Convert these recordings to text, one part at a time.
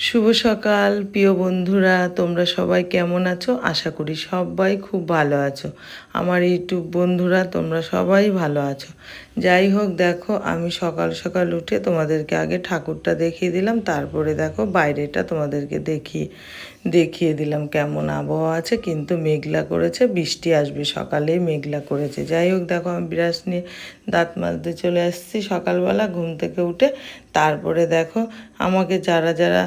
শুভ সকাল প্রিয় বন্ধুরা, তোমরা সবাই কেমন আছো? আশা করি সবাই খুব ভালো আছো। আমার ইউটিউব বন্ধুরা তোমরা সবাই ভালো আছো। যাই হোক, দেখো আমি সকাল সকাল উঠে তোমাদেরকে আগে ঠাকুরটা দেখিয়ে দিলাম, তারপরে দেখো বাইরেটা তোমাদেরকে দেখিয়ে দিলাম কেমন আবহাওয়া আছে। কিন্তু মেঘলা করেছে, বৃষ্টি আসবে, সকালেই মেঘলা করেছে। যাই হোক, দেখো আমি ব্রাশ নিয়ে দাঁত মাজতে চলে আসছি সকালবেলা ঘুম থেকে উঠে। তারপরে দেখো আমাকে যারা যারা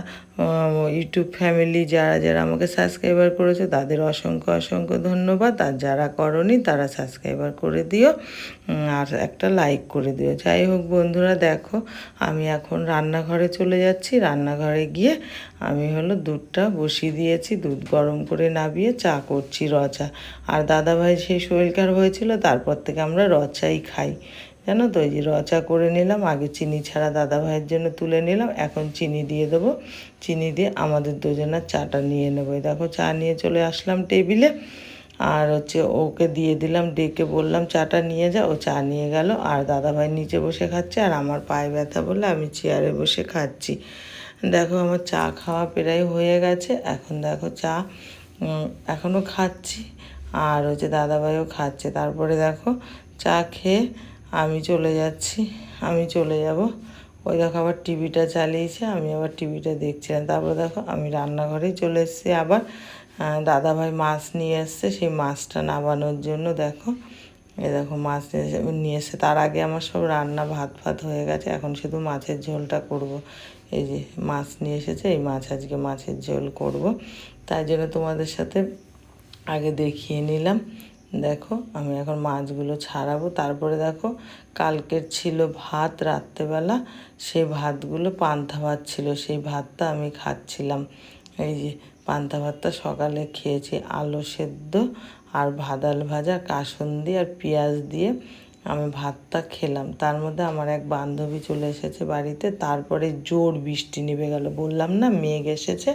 ইউটিউব ফ্যামিলি যারা যারা আমাকে সাবস্ক্রাইবার করেছে তাদের অসংখ্য অসংখ্য ধন্যবাদ। আর যারা করনি তারা সাবস্ক্রাইবার করে দিও, আর একটা লাইক করে দিও। যাই হোক বন্ধুরা, দেখো আমি এখন রান্নাঘরে চলে যাচ্ছি। রান্নাঘরে গিয়ে আমি দুধটা বসিয়ে দিয়েছি, দুধ গরম করে নামিয়ে চা করছি, র চা। আর দাদাভাই সেই শরীর খারাপ হয়েছিল, তারপর থেকে আমরা র চাই খাই, জানো তো। এই যে র চা করে নিলাম, আগে চিনি ছাড়া দাদা ভাইয়ের জন্য তুলে নিলাম, এখন চিনি দিয়ে দেবো। চিনি দিয়ে আমাদের দুজনের চাটা নিয়ে নেবো। দেখো চা নিয়ে চলে আসলাম টেবিলে, আর ওকে দিয়ে দিলাম, ডেকে বললাম চাটা নিয়ে যা। ও চা নিয়ে গেল, আর দাদা ভাই নিচে বসে খাচ্ছে, আর আমার পায়ে ব্যথা বলে আমি চেয়ারে বসে খাচ্ছি। দেখো আমার চা খাওয়া প্রায় হয়ে গেছে। এখন দেখো চা এখনও খাচ্ছি, আর দাদাভাইও খাচ্ছে। তারপরে দেখো চা খেয়ে আমি চলে যাব। ওই দেখো আবার টিভিটা চালিয়েছে, আমি আবার টিভিটা দেখছিলাম। তারপরে দেখো আমি রান্নাঘরেই চলে এসেছি আবার। দাদাভাই মাছ নিয়ে এসছে, সেই মাছটা নামানোর জন্য দেখো দেখো মাছ নিয়ে এসে। তার আগে আমার সব রান্না ভাত ফাত হয়ে গেছে, এখন শুধু মাছের ঝোলটা করব। এই যে মাছ নিয়ে এসেছে, এই মাছ আজকে মাছের ঝোল করব, তাই জন্য তোমাদের সাথে আগে দেখিয়ে নিলাম। দেখো আমি এখন মাছগুলো ছাড়াবো। তারপরে দেখো কালকের ছিল ভাত রাত্রেবেলা, সেই ভাতগুলো পান্তা ভাত ছিল, সেই ভাতটা আমি খাচ্ছিলাম। এই যে পান্তা ভাতটা সকালে খেয়েছি, আলু সেদ্ধ আর ভাদাল ভাজা, কাসুন্দি আর পেঁয়াজ দিয়ে আমি ভাতটা খেলাম। তার মধ্যে আমার এক বান্ধবী চলে এসেছে বাড়িতে। তারপরে জোর বৃষ্টি নেমে গেল, বললাম না মেঘ এসেছে।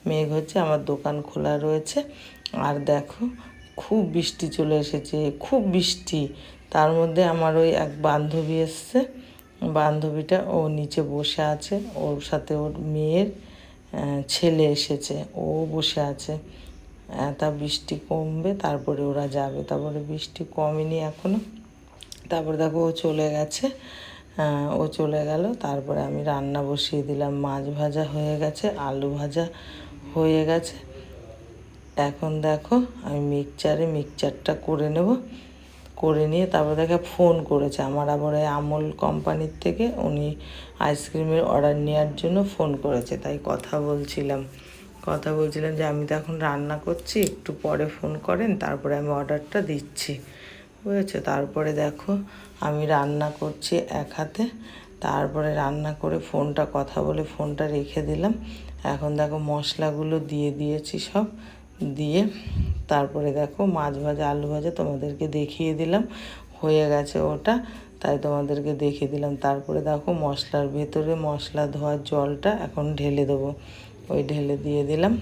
মেঘ হচ্ছে, আমার দোকান খোলা রয়েছে, আর দেখো খুব বৃষ্টি চলে এসেছে, খুব বৃষ্টি। তার মধ্যে আমার ওই এক বান্ধবী এসছে, বান্ধবীটা ও নিচে বসে আছে, ওর সাথে ওর মেয়ের ছেলে এসেছে, ও বসে আছে। তা বৃষ্টি কমবে তারপরে ওরা যাবে। তারপরে বৃষ্টি কমেনি এখনও। তারপরে দেখো ও চলে গেছে, ও চলে গেল। তারপরে আমি রান্না বসিয়ে দিলাম, মাছ ভাজা হয়ে গেছে, আলু ভাজা হয়ে গেছে। এখন দেখো আমি মিক্সচারটা করে নেব, করে নিয়ে তারপরে দেখে ফোন করেছে আমার আবার আমল কোম্পানির থেকে। উনি আইসক্রিমের অর্ডার নেওয়ার জন্য ফোন করেছে, তাই কথা বলছিলাম যে আমি তো এখন রান্না করছি, একটু পরে ফোন করেন, তারপরে আমি অর্ডারটা দিচ্ছি, বুঝেছো। তারপরে দেখো আমি রান্না করছি এক হাতে, তারপরে রান্না করে ফোনটা কথা বলে ফোনটা রেখে দিলাম। এখন দেখো মশলাগুলো দিয়ে দিয়েছি সব, দিয়ে তারপরে দেখো মাছ ভাজা আলু ভাজা তোমাদেরকে দেখিয়ে দিলাম, হয়ে গেছে ওটা, তাই তোমাদেরকে দেখিয়ে দিলাম। তারপরে দেখো মশলার ভেতরে মশলা ধোয়ার জলটা এখন ঢেলে দেবো, ওই ঢেলে দিয়ে দিলাম,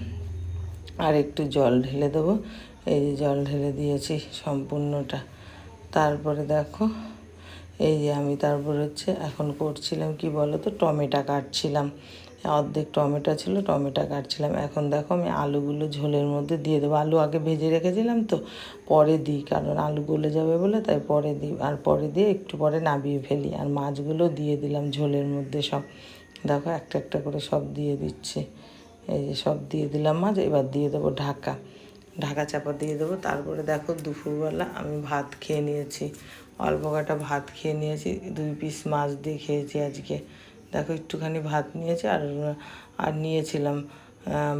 আর একটু জল ঢেলে দেবো। এই যে জল ঢেলে দিয়েছি সম্পূর্ণটা। তারপরে দেখো এই যে আমি তারপরে এখন করছিলাম কি বলো তো, টমেটো কাটছিলাম, অর্ধেক টমেটো ছিল, টমেটো কাটছিলাম। এখন দেখো আমি আলুগুলো ঝোলের মধ্যে দিয়ে দেবো। আলু আগে ভেজে রেখেছিলাম তো, পরে দিই, কারণ আলু গলে যাবে বলে, তাই পরে দিই। আর পরে দিয়ে একটু পরে নামিয়ে ফেলি। আর মাছগুলো দিয়ে দিলাম ঝোলের মধ্যে সব, দেখো একটা একটা করে সব দিয়ে দিচ্ছি। এই যে সব দিয়ে দিলাম মাছ, এবার দিয়ে দেবো ঢাকা চাপা দিয়ে দেবো। তারপরে দেখো দুপুরবেলা আমি ভাত খেয়ে নিয়েছি, অল্প কটা ভাত খেয়ে নিয়েছি, 2 পিস মাছ দিয়ে খেয়েছি আজকে। দেখো একটুখানি ভাত নিয়েছি, আর নিয়েছিলাম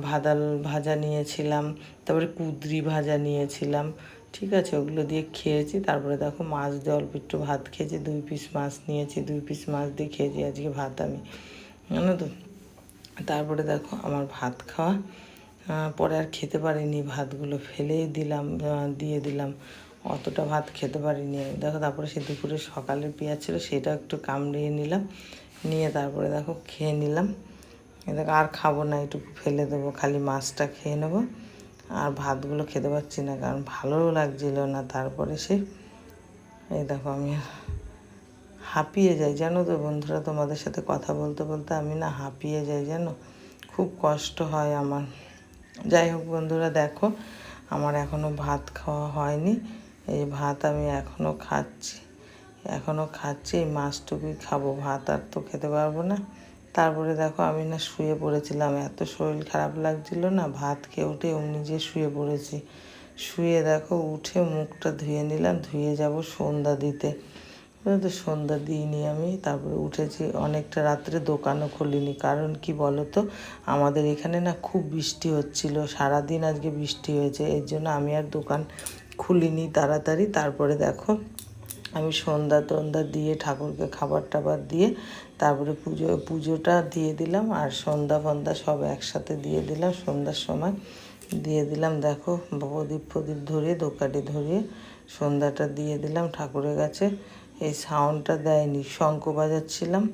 ভাদাল ভাজা নিয়েছিলাম, তারপরে কুঁদরি ভাজা নিয়েছিলাম, ঠিক আছে, ওগুলো দিয়ে খেয়েছি। তারপরে দেখো মাছ দিয়ে অল্প একটু ভাত খেয়েছি, 2 পিস মাছ নিয়েছি, 2 পিস মাছ দিয়ে খেয়েছি আজকে ভাত আমি, জানো তো। তারপরে দেখো আমার ভাত খাওয়া পরে আর খেতে পারিনি, ভাতগুলো ফেলেই দিলাম, দিয়ে দিলাম, অতটা ভাত খেতে পারিনি আমি। দেখো তারপরে সে দুপুরে সকালের পেঁয়াজ ছিল, সেটা একটু কামড়িয়ে নিলাম, নিয়ে তারপরে দেখো খেয়ে নিলাম। দেখো আর খাবো না, এটুকু ফেলে দেবো, খালি মাছটা খেয়ে নেবো। আর ভাতগুলো খেতে পারছি না, কারণ ভালোও লাগছিল না। তারপরে এই দেখো আমি হাঁপিয়ে যাই, জানো তো বন্ধুরা, তোমাদের সাথে কথা বলতে বলতে আমি না হাঁপিয়ে যাই, জানো, খুব কষ্ট হয় আমার। যাই হোক বন্ধুরা, দেখো আমার এখনও ভাত খাওয়া হয়নি। এই ভাত আমি এখনও খাচ্ছি, এই মাছটুকুই খাবো, ভাত আর তো খেতে পারবো না। তারপরে দেখো আমি না শুয়ে পড়েছিলাম, এত শরীর খারাপ লাগছিল না, ভাত খেয়ে উঠে অমনি যে শুয়ে পড়েছি। শুয়ে দেখো উঠে মুখটা ধুয়ে নিলাম, ধুয়ে যাব সন্ধ্যা দিতে। তো সন্ধ্যা দিইনি আমি, তারপরে উঠেছি অনেকটা রাত্রে, দোকানও খুলিনি। কারণ কি বলো তো, আমাদের এখানে না খুব বৃষ্টি হচ্ছিল, সারাদিন আজকে বৃষ্টি হয়েছে, এর জন্য আমি আর দোকান খুলিনি তাড়াতাড়ি। তারপরে দেখো আমি সন্ধ্যা দিয়ে ঠাকুরকে খাবার টাবার দিয়ে তারপরে পুজোটা দিয়ে দিলাম, আর সন্ধ্যা সব একসাথে দিয়ে দিলাম। সন্ধ্যার সময় দিয়ে দিলাম, দেখো প্রদীপ ধরিয়ে দোকাটি ধরিয়ে সন্ধ্যাটা দিয়ে দিলাম ঠাকুরের কাছে। এই সাউন্ডটা দেয়নি, শঙ্খ বাজাচ্ছিলাম,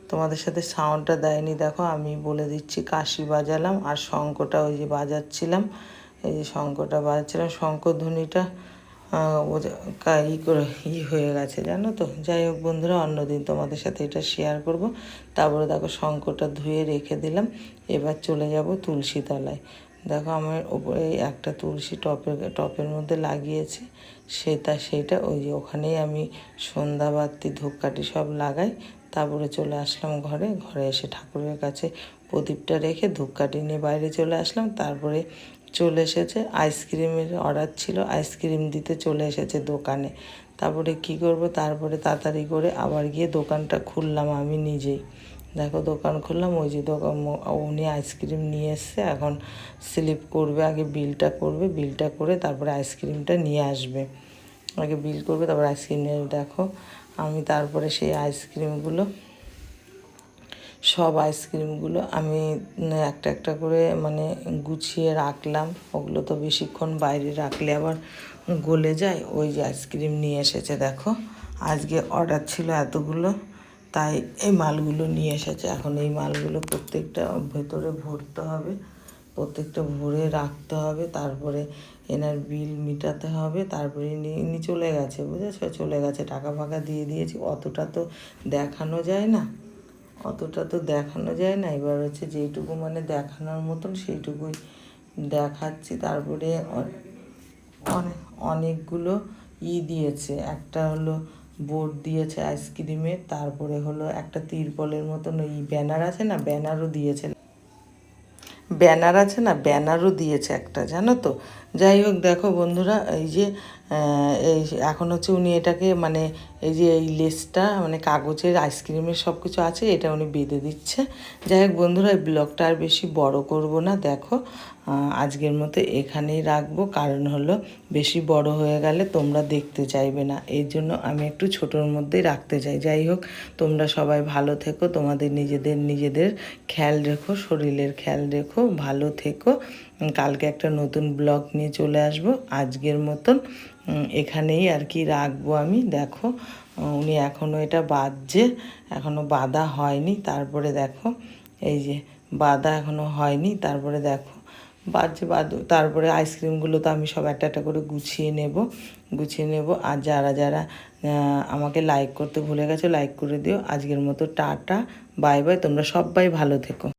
তোমাদের সাথে সাউন্ডটা দেয়নি। দেখো আমি বলে দিচ্ছি, কাশি বাজালাম আর শঙ্খটা ওই যে বাজাচ্ছিলাম, এই যে শঙ্খটা বাজাচ্ছিলাম, শঙ্খধ্বনিটা হয়ে গেছে জানো তো। যাই হোক বন্ধুরা, অন্যদিন তোমাদের সাথে এটা শেয়ার করব। তারপরে দেখো শঙ্খটা ধুয়ে রেখে দিলাম। এবার চলে যাব তুলসী তলায়। দেখো আমার ওপরে একটা তুলসী টপের মধ্যে লাগিয়েছি, সেইটা ওই যে ওখানেই আমি সন্ধ্যাবাতি ধূপকাঠি সব লাগাই। তারপরে চলে আসলাম ঘরে এসে ঠাকুরের কাছে প্রদীপটা রেখে ধূপকাঠি নিয়ে বাইরে চলে আসলাম। তারপরে চলে এসেছে আইসক্রিমের অর্ডার ছিল, আইসক্রিম দিতে চলে এসেছে দোকানে। তারপরে কি করব, তারপরে তাড়াতাড়ি করে আবার গিয়ে দোকানটা খুললাম আমি নিজেই। দেখো দোকান খুললাম, ওই যে উনি আইসক্রিম নিয়ে এসছে, এখন স্লিপ করবে, আগে বিলটা করে তারপরে আইসক্রিমটা নিয়ে আসবে। আগে বিল করবে, তারপরে আইসক্রিম নিয়ে আসবে। দেখো আমি তারপরে সেই সব আইসক্রিমগুলো আমি একটা একটা করে মানে গুছিয়ে রাখলাম। ওগুলো তো বেশিক্ষণ বাইরে রাখলে আবার গলে যায়। ওই যে আইসক্রিম নিয়ে এসেছে, দেখো আজকে অর্ডার ছিল এতগুলো, তাই এই মালগুলো নিয়ে এসেছে। এখন এই মালগুলো প্রত্যেকটা ভেতরে ভরতে হবে, প্রত্যেকটা ভরে রাখতে হবে, তারপরে এনার বিল মিটাতে হবে। তারপরে ইনি চলে গেছে, বুঝেছো, চলে গেছে, টাকা ফাকা দিয়ে দিয়েছি। অতটা তো দেখানো যায় না, এবার হচ্ছে যেইটুকু মানে দেখানোর মতন সেইটুকুই দেখাচ্ছি। তারপরে অনেকগুলো দিয়েছে, একটা হলো বোর্ড দিয়েছে আইসক্রিমের, তারপরে হলো একটা তিরপলের মতন ওই ব্যানার আছে না, ব্যানারও দিয়েছে একটা, জানো তো। যাই হোক দেখো বন্ধুরা, এই যে এই এখন হচ্ছে উনি এটাকে মানে এই যে এই লেসটা মানে কাগজের আইসক্রিমের সব কিছু আছে, এটা উনি বেঁধে দিচ্ছে। যাই হোক বন্ধুরা, এই ব্লগটা আর বেশি বড় করব না। দেখো আজকের মতো এখানেই রাখবো, কারণ হলো বেশি বড় হয়ে গেলে তোমরা দেখতে চাইবে না, এই জন্য আমি একটু ছোটোর মধ্যেই রাখতে চাই। যাই হোক, তোমরা সবাই ভালো থেকো, তোমাদের নিজেদের খেয়াল রেখো, শরীরের খেয়াল রেখো, ভালো থেকো। কালকে একটা নতুন ব্লগ নিয়ে চলে আসবো। আজকের মতন এখানেই আর কি রাখবো আমি। দেখো উনি এখনও এটা বাঁধছে, এখনও বাঁধা হয়নি। তারপরে দেখো এই যে বাঁধা এখনও হয়নি, তারপরে দেখো তারপরে আইসক্রিমগুলো তো আমি সব একটা করে গুছিয়ে নেব। আর যারা আমাকে লাইক করতে ভুলে গেছো, লাইক করে দিও। আজকের মতো টাটা, বাই বাই, তোমরা সবাই ভালো থেকো।